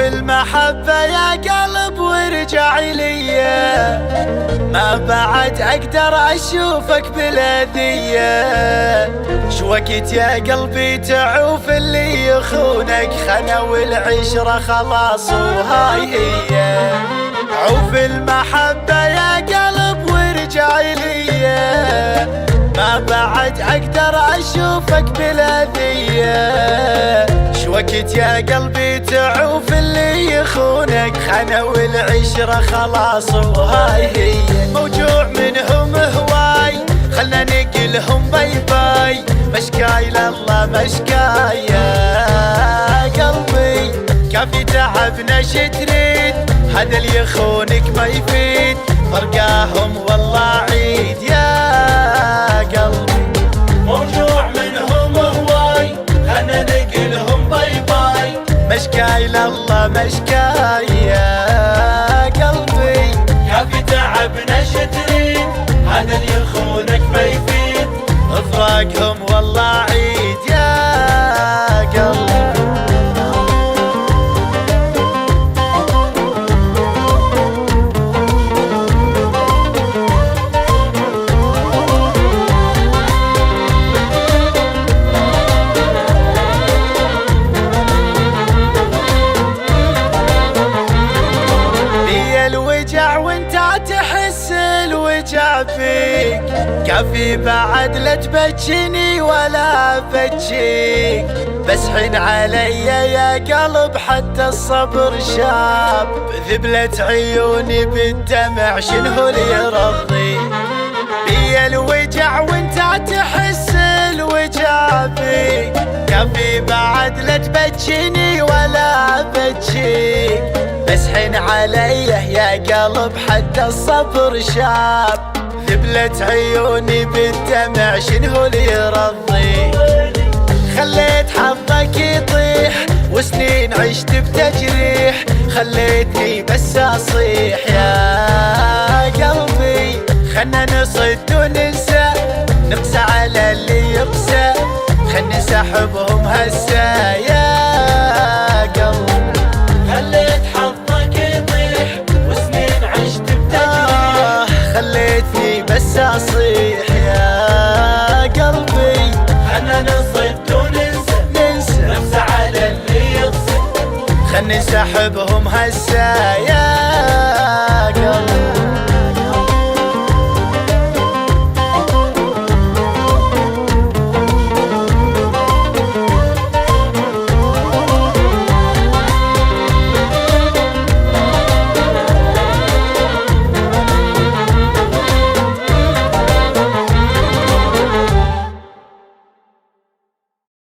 المحبة يا قلب وارجع ليا، ما بعد اقدر اشوفك بالاذية. شوقت يا قلبي تعوف اللي يخونك، خنا والعشرة خلاص وهاي هي. عوف المحبة يا قلب وارجع ليا، ما بعد اقدر اشوفك بالاذية. شوقت يا قلبي تعوف اللي يخونك، خنا والعشرة خلاص وهاي هي. موجوع منهم هواي خلنا نقلهم باي باي، مشكاي لله مشكاي يا قلبي. كافي تعبنا شتريد، هذا اللي يخونك ما يفيد، فرقاهم والله عيد يا قلبي. موجوع منهم هواي خلنا نقلهم باي باي، مشكاي لله مشكاي يا قلبي. كافي تعبنا شتريد، هذا اللي يخونك ما يفيد، فراقهم والله عيد يا قلبي. وانت تحس الوجع فيك، كافي بعد لا تبجني ولا بجيك. بس حن علي يا قلب حتى الصبر شاب، ذبلة عيوني بالدمع شنو اللي يرضي. بي الوجع وانت تحس الوجع فيك، كافي بعد لا تبجني ولا بجيك. بس حن علي يا قلب حتى الصبر شاب، ذبلة عيوني بالدمع شنو اللي يرضي. خليت حظك يطيح وسنين عشت بتجريح، خليتني بس اصيح يا قلبي. خلنا نصد وننسى، نقسى على اللي يقسى، خلنا نسحبهم هسه يا قلبي. خليت حظك يطيح وسنين عشت بتجريح، خليتني بس اصيح يا قلبي. خلنا نصد وننسى، نقسى على اللي يقسى، خلنا نسحبهم هسه يا